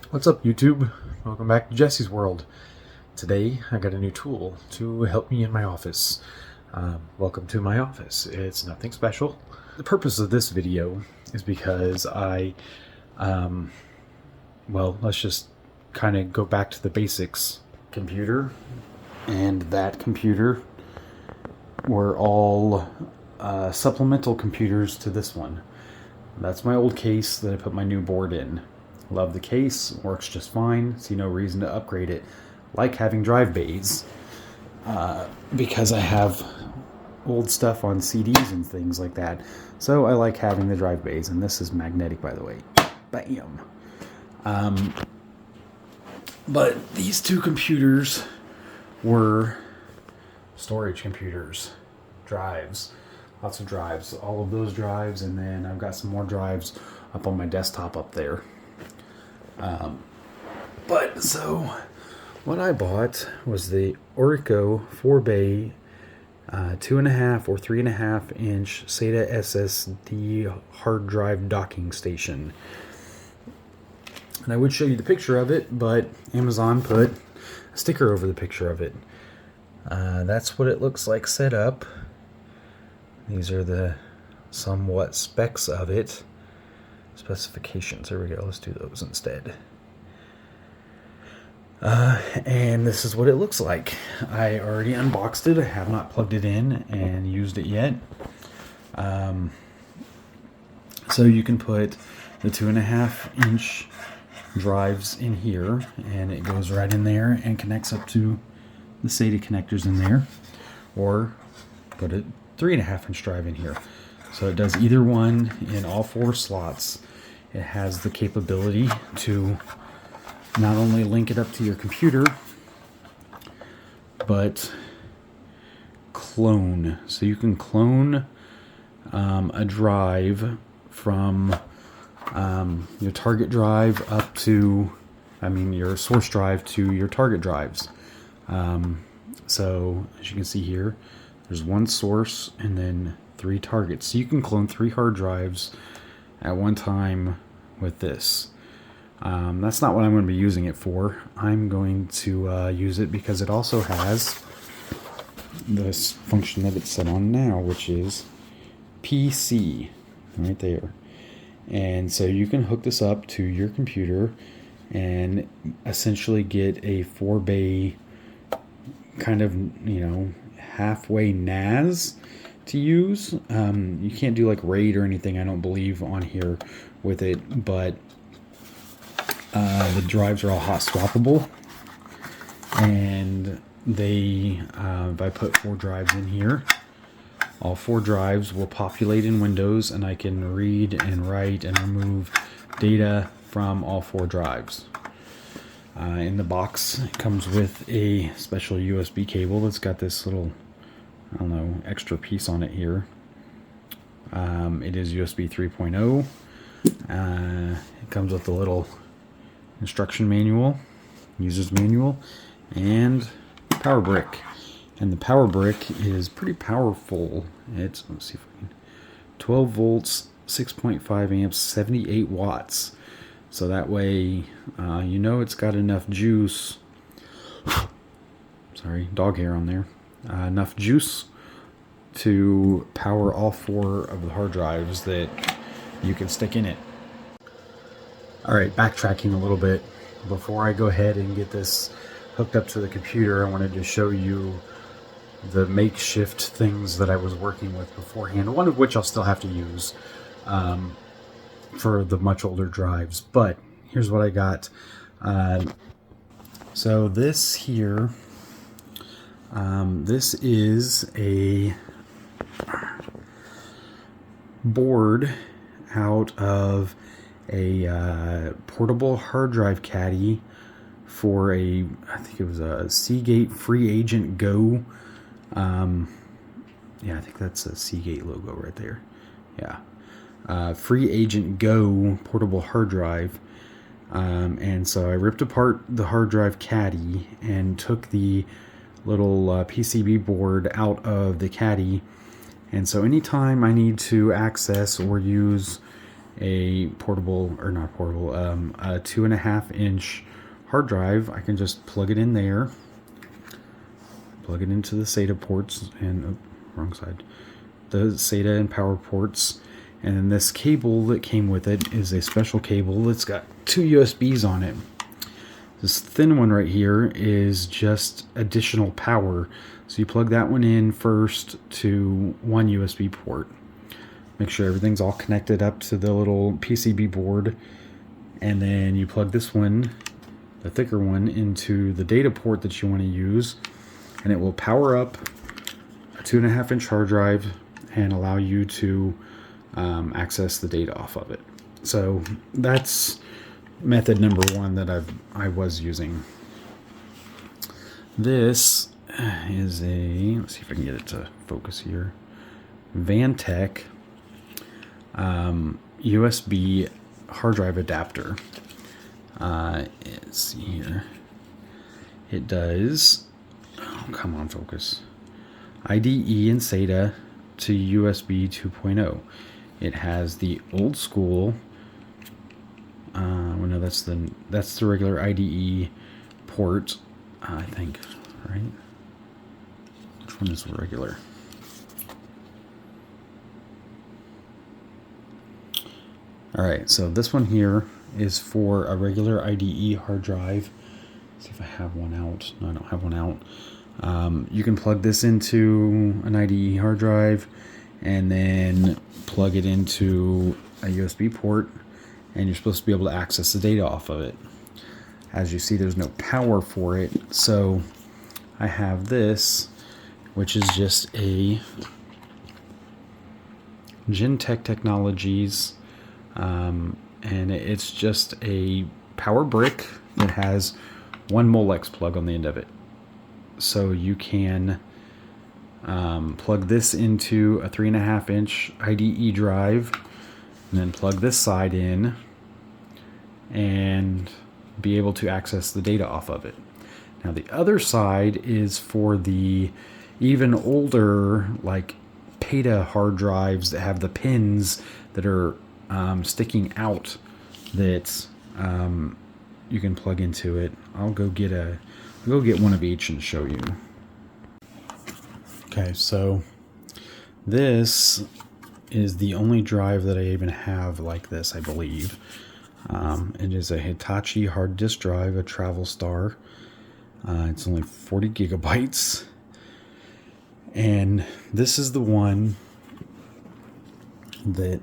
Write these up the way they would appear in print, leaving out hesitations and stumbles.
What's up, YouTube? Welcome back to Jesse's World. Today I got a new tool to help me in my office. Welcome to my office. It's nothing special. The purpose of this video is because let's just kind of go back to the basics. Computer and that computer were all supplemental computers to this one. That's my old case that I put my new board in. Love the case, works just fine, see no reason to upgrade it. Like having drive bays, because I have old stuff on CDs and things like that. So I like having the drive bays, and this is magnetic, by the way. Bam! But these two computers were storage computers, drives, lots of drives, all of those drives, and then I've got some more drives up on my desktop up there. So what I bought was the Orico 4-bay 2.5 or 3.5 inch Sata SSD hard drive docking station. And I would show you the picture of it, but Amazon put a sticker over the picture of it. That's what it looks like set up. These are the somewhat specs of it. Specifications. There we go. Let's do those instead. And this is what it looks like. I already unboxed it. I have not plugged it in and used it yet. So you can put the 2.5 inch drives in here, and it goes right in there and connects up to the SATA connectors in there, or put a 3.5 inch drive in here. So it does either one in all 4 slots. It has the capability to not only link it up to your computer, but clone. So you can clone a drive from your target drive up to, your source drive to your target drives. So as you can see here, there's one source and then 3 targets. So you can clone 3 hard drives at one time with this. That's not what I'm going to be using it for. I'm going to use it because it also has this function that it's set on now, which is PC right there. And so you can hook this up to your computer and essentially get a 4-bay kind of, halfway NAS to use. You can't do like RAID or anything, I don't believe, on here with it, but the drives are all hot swappable, and they if I put 4 drives in here, all 4 drives will populate in Windows, and I can read and write and remove data from all 4 drives. In the box, it comes with a special USB cable that's got this little, extra piece on it here. It is USB 3.0. It comes with a little instruction manual, user's manual, and power brick. And the power brick is pretty powerful. Let's see if we can, 12 volts, 6.5 amps, 78 watts. So that way, it's got enough juice. Sorry, dog hair on there. Enough juice to power all 4 of the hard drives that you can stick in it. Alright, backtracking a little bit. Before I go ahead and get this hooked up to the computer, I wanted to show you the makeshift things that I was working with beforehand, one of which I'll still have to use for the much older drives. But here's what I got. So this here, this is a board out of a portable hard drive caddy for I think it was a Seagate Free Agent Go. I think that's a Seagate logo right there. Yeah. Free Agent Go portable hard drive. And so I ripped apart the hard drive caddy and took the little PCB board out of the caddy. And so anytime I need to access or use a portable, or not portable, a 2.5-inch hard drive, I can just plug it in there, plug it into the SATA ports, and wrong side, the SATA and power ports. And then this cable that came with it is a special cable that's got 2 USBs on it. This thin one right here is just additional power. So you plug that one in first to one USB port. Make sure everything's all connected up to the little PCB board. And then you plug this one, the thicker one, into the data port that you want to use. And it will power up a 2.5-inch hard drive and allow you to access the data off of it. So that's method number one that I was using. This is a, let's see if I can get it to focus here, Vantech USB hard drive adapter. Let's see here. It does, oh, come on, focus, IDE and SATA to USB 2.0. It has the old school, well, no, that's the regular IDE port, I think, right? Which one is the regular? All right, so this one here is for a regular IDE hard drive. Let's see if I have one out. No, I don't have one out. You can plug this into an IDE hard drive and then plug it into a USB port, and you're supposed to be able to access the data off of it. As you see, there's no power for it, so I have this, which is just a Gentech Technologies, and it's just a power brick that has one Molex plug on the end of it. So you can plug this into a 3.5-inch IDE drive, and then plug this side in and be able to access the data off of it. Now the other side is for the even older, like PATA hard drives that have the pins that are sticking out, that you can plug into it. I'll go get one of each and show you. Okay, so this is the only drive that I even have like this, I believe. It is a Hitachi hard disk drive, a Travel Star. It's only 40 gigabytes. And this is the one that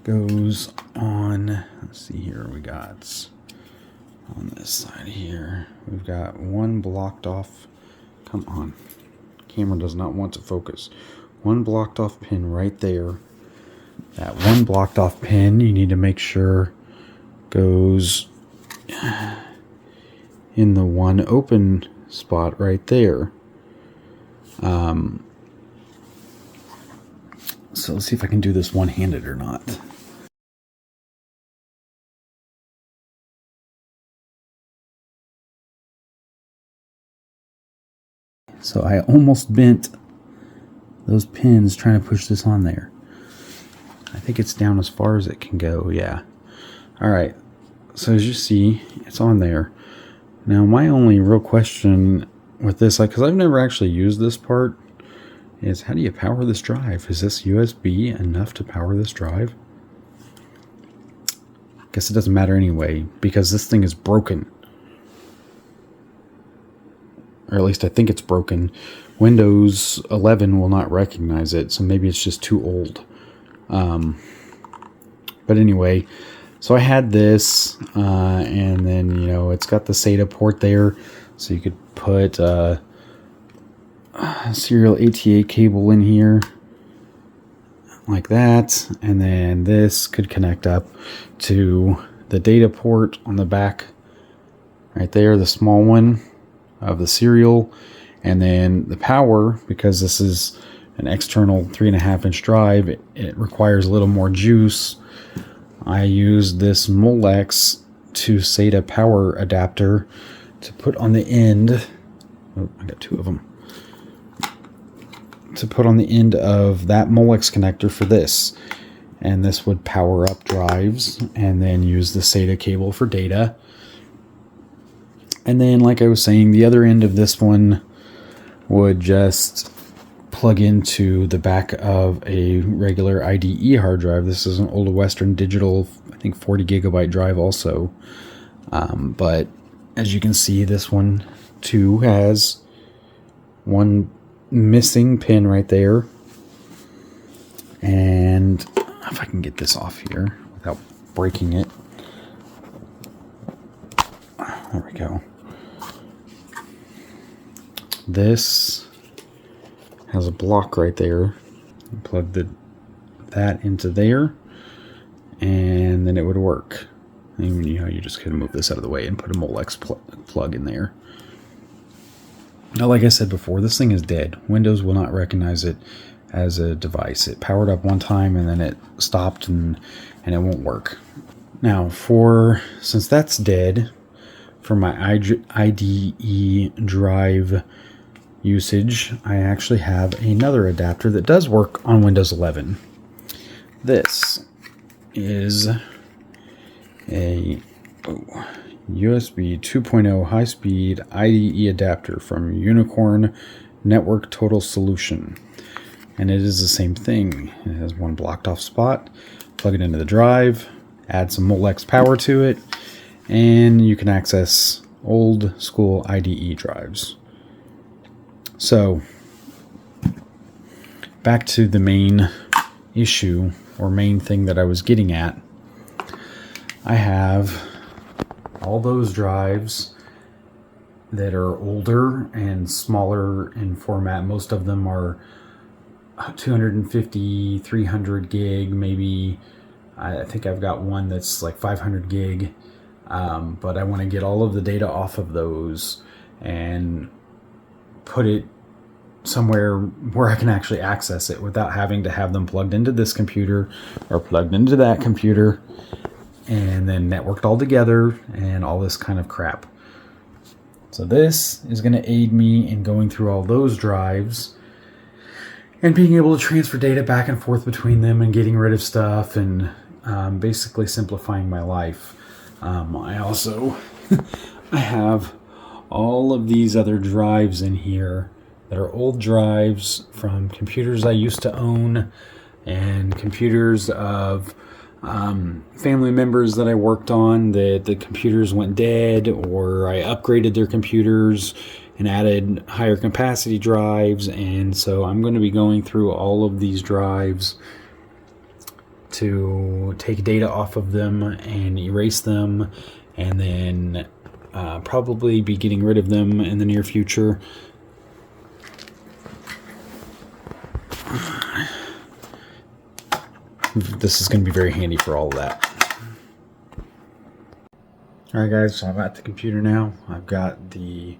goes on, let's see here, we got on this side here, we've got one blocked off, come on, camera does not want to focus, one blocked off pin right there. That one blocked off pin, you need to make sure goes in the one open spot right there. So let's see if I can do this one-handed or not. So I almost bent those pins trying to push this on there. I think it's down as far as it can go, yeah. Alright, so as you see, it's on there. Now my only real question with this, because I've never actually used this part, is how do you power this drive? Is this USB enough to power this drive? Guess it doesn't matter anyway, because this thing is broken. Or at least I think it's broken. Windows 11 will not recognize it, so maybe it's just too old. But anyway, so I had this, and then, you know, it's got the SATA port there, so you could put a serial ATA cable in here, like that, and then this could connect up to the data port on the back, right there, the small one of the serial, and then the power, because this is an external 3.5-inch drive, it requires a little more juice. I used this Molex to SATA power adapter to put on the end. Oh, I got two of them. To put on the end of that Molex connector for this. and this would power up drives and then use the SATA cable for data. And then, like I was saying, the other end of this one would just plug into the back of a regular IDE hard drive. This is an old Western Digital, I think 40 gigabyte drive also. But as you can see, this one too has one missing pin right there. And if I can get this off here without breaking it. There we go. This has a block right there. Plug that into there, and then it would work. And you just kind of move this out of the way and put a Molex plug in there. Now, like I said before, this thing is dead. Windows will not recognize it as a device. It powered up one time and then it stopped and it won't work. Now, since that's dead, for my IDE drive usage, I actually have another adapter that does work on Windows 11. This is a USB 2.0 high-speed IDE adapter from Unicorn Network Total Solution. And it is the same thing. It has one blocked off spot. Plug it into the drive, add some Molex power to it, and you can access old school IDE drives. So, back to the main issue or main thing that I was getting at. I have all those drives that are older and smaller in format. Most of them are 250, 300 gig, maybe. I think I've got one that's like 500 gig. But I want to get all of the data off of those and put it somewhere where I can actually access it without having to have them plugged into this computer or plugged into that computer and then networked all together and all this kind of crap. So this is going to aid me in going through all those drives and being able to transfer data back and forth between them and getting rid of stuff and basically simplifying my life. I also I have all of these other drives in here that are old drives from computers I used to own and computers of family members that I worked on that the computers went dead, or I upgraded their computers and added higher capacity drives. And so I'm going to be going through all of these drives to take data off of them and erase them, and then probably be getting rid of them in the near future. This is going to be very handy for all of that. Alright guys, so I'm at the computer now. I've got the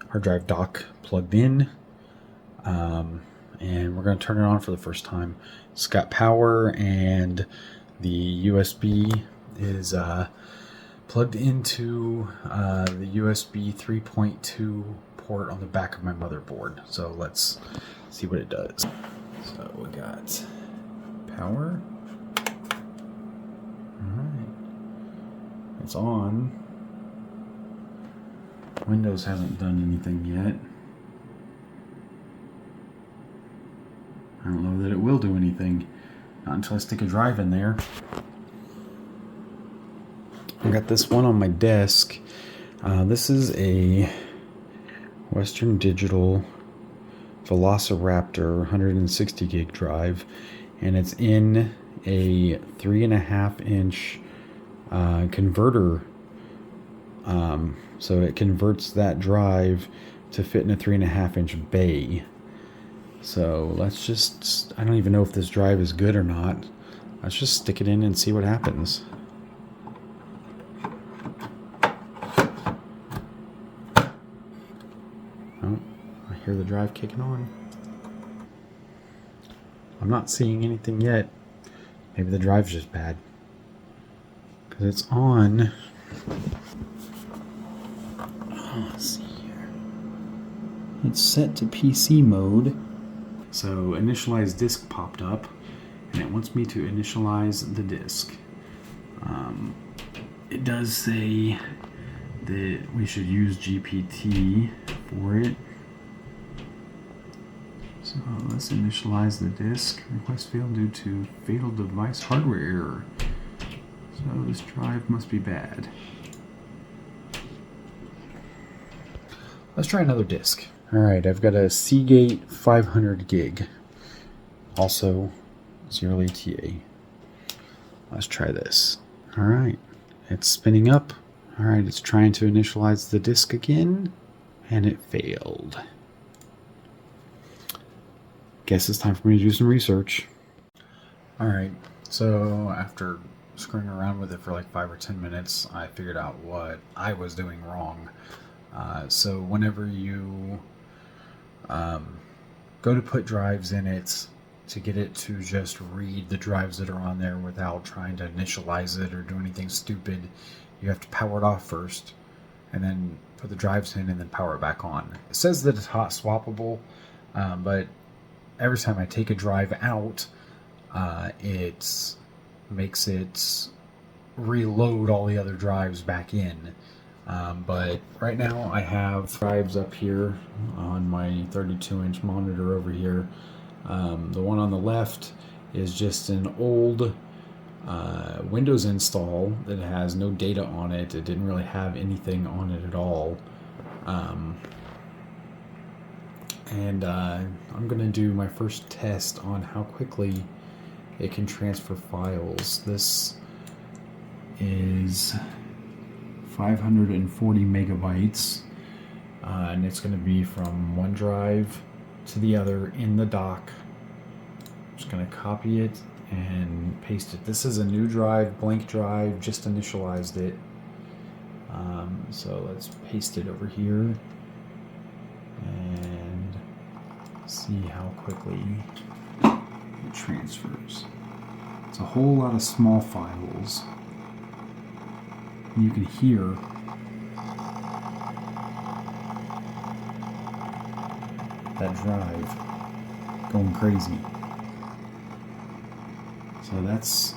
hard drive dock plugged in, and we're going to turn it on for the first time. It's got power, and the USB is plugged into the USB 3.2 port on the back of my motherboard. So let's see what it does. So we got power. Alright, it's on. Windows hasn't done anything yet. I don't know that it will do anything. Not until I stick a drive in there. I got this one on my desk. This is a Western Digital Velociraptor 160 gig drive, and it's in a 3.5 inch converter. So it converts that drive to fit in a 3.5 inch bay. So let's just, I don't even know if this drive is good or not. Let's just stick it in and see what happens. Oh, I hear the drive kicking on. I'm not seeing anything yet. Maybe the drive's just bad. Because it's on. Oh, let's see here. It's set to PC mode. So initialized disk popped up, and it wants me to initialize the disk. It does say that we should use GPT for it. So let's initialize the disk. Request failed due to fatal device hardware error. So this drive must be bad. Let's try another disk. Alright, I've got a Seagate 500 gig. Also 0 ATA. Let's try this. Alright, it's spinning up. Alright, it's trying to initialize the disk again, and it failed. Guess it's time for me to do some research. Alright, so after screwing around with it for like 5 or 10 minutes, I figured out what I was doing wrong. So whenever you go to put drives in it, to get it to just read the drives that are on there without trying to initialize it or do anything stupid, you have to power it off first, and then put the drives in and then power it back on. It says that it's hot swappable, but every time I take a drive out, it makes it reload all the other drives back in. But right now I have drives up here on my 32-inch monitor over here. The one on the left is just an old Windows install that has no data on it. It didn't really have anything on it at all. And I'm going to do my first test on how quickly it can transfer files. This is 540 megabytes, and it's going to be from one drive to the other in the dock. I'm just going to copy it and paste it. This is a new drive, blank drive, just initialized it. So let's paste it over here and see how quickly it transfers. It's a whole lot of small files. And you can hear that drive going crazy. So that's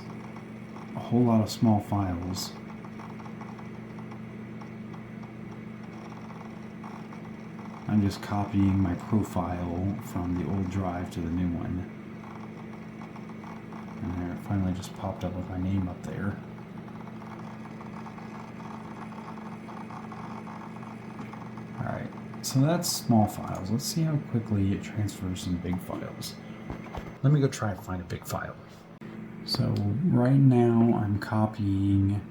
a whole lot of small files. I'm just copying my profile from the old drive to the new one. And there, it finally just popped up with my name up there. Alright, so that's small files. Let's see how quickly it transfers some big files. Let me go try and find a big file. So right now I'm copying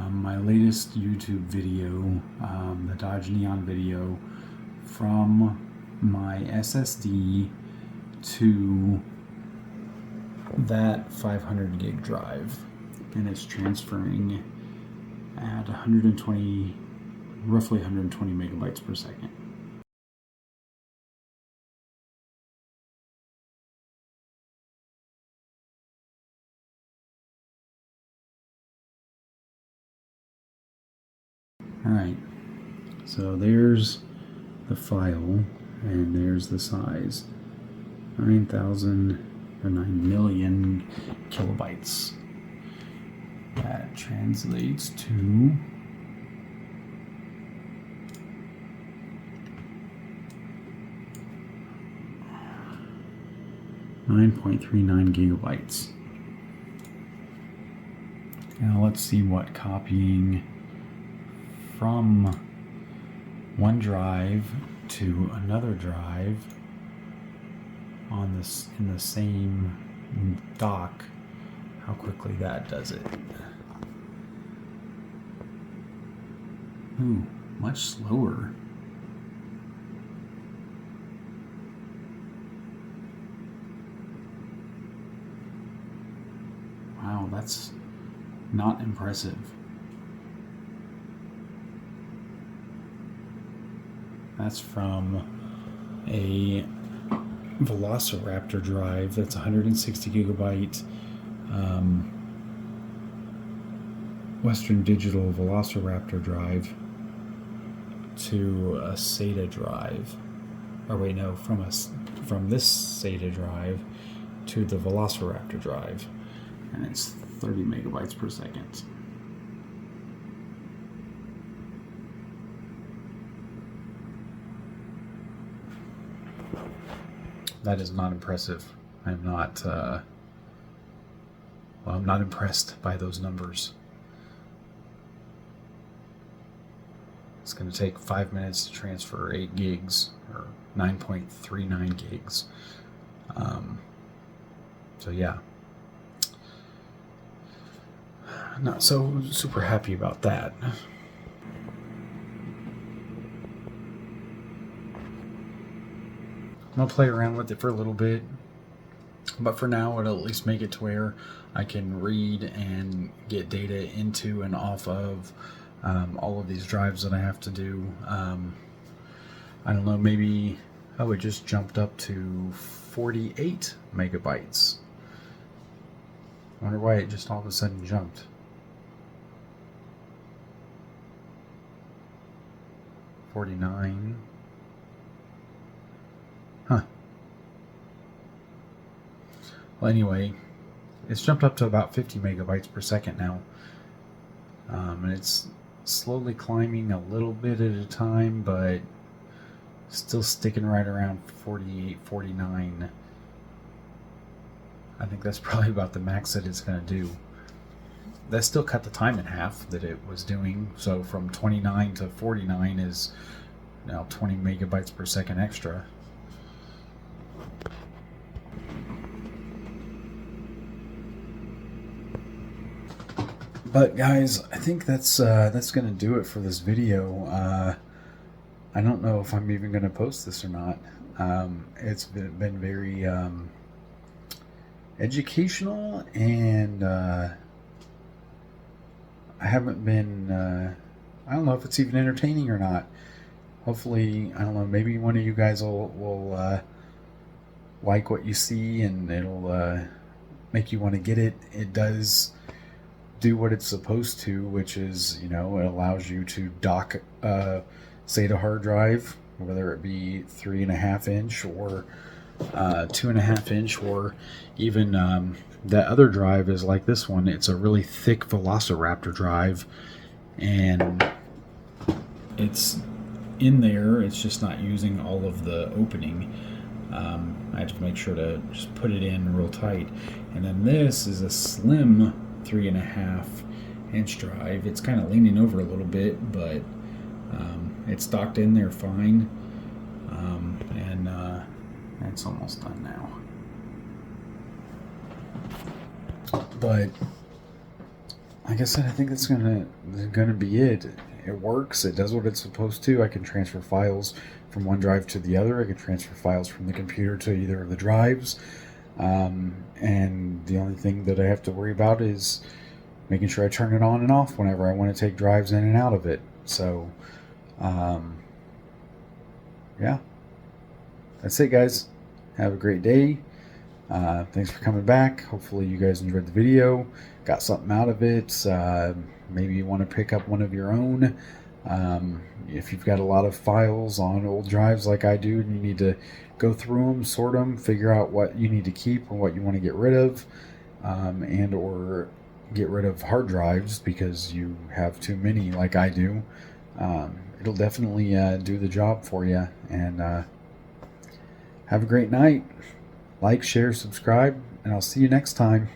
my latest YouTube video, the Dodge Neon video, from my SSD to that 500 gig drive, and it's transferring at roughly 120 megabytes per second. Alright, so there's the file, and there's the size. 9 million kilobytes. That translates to 9.39 gigabytes. Now let's see what copying from one drive to another drive on this in the same dock, how quickly that does it. Ooh, much slower. Wow, that's not impressive. That's from a Velociraptor drive that's 160 gigabyte Western Digital Velociraptor drive to a Sata drive. Or wait, no, from this Sata drive to the Velociraptor drive, and it's 30 megabytes per second. That is not impressive. I'm not, well, I'm not impressed by those numbers. It's going to take 5 minutes to transfer 8 gigs, or 9.39 gigs. So yeah, not so super happy about that. I'm going to play around with it for a little bit, but for now it'll at least make it to where I can read and get data into and off of all of these drives that I have to do. I don't know, maybe, oh, it just jumped up to 48 megabytes. I wonder why it just all of a sudden jumped. 49. Huh. Well, anyway, it's jumped up to about 50 megabytes per second now. And it's slowly climbing a little bit at a time, but still sticking right around 48, 49. I think that's probably about the max that it's going to do. That still cut the time in half that it was doing. So from 29 to 49 is now 20 megabytes per second extra. But guys, I think that's going to do it for this video. I don't know if I'm even going to post this or not. It's been very educational, and I haven't been, I don't know if it's even entertaining or not. Hopefully, I don't know, maybe one of you guys will like what you see, and it'll make you want to get it. It does do what it's supposed to, which is, you know, it allows you to dock SATA hard drive, whether it be 3.5 inch or 2.5 inch, or even that other drive is like this one. It's a really thick Velociraptor drive, and it's in there. It's just not using all of the opening. I have to make sure to just put it in real tight. And then this is a slim 3.5 inch drive. It's kind of leaning over a little bit, but it's docked in there fine. And it's almost done now. But like I said, I think that's gonna be it. It works. It does what it's supposed to. I can transfer files from one drive to the other. I can transfer files from the computer to either of the drives. And the only thing that I have to worry about is making sure I turn it on and off whenever I want to take drives in and out of it. So, yeah, that's it, guys. Have a great day. Thanks for coming back. Hopefully you guys enjoyed the video, got something out of it. Maybe you want to pick up one of your own. If you've got a lot of files on old drives like I do, and you need to go through them, sort them, figure out what you need to keep and what you want to get rid of, and or get rid of hard drives because you have too many like I do, it'll definitely do the job for you. And have a great night. Like, share, subscribe, and I'll see you next time.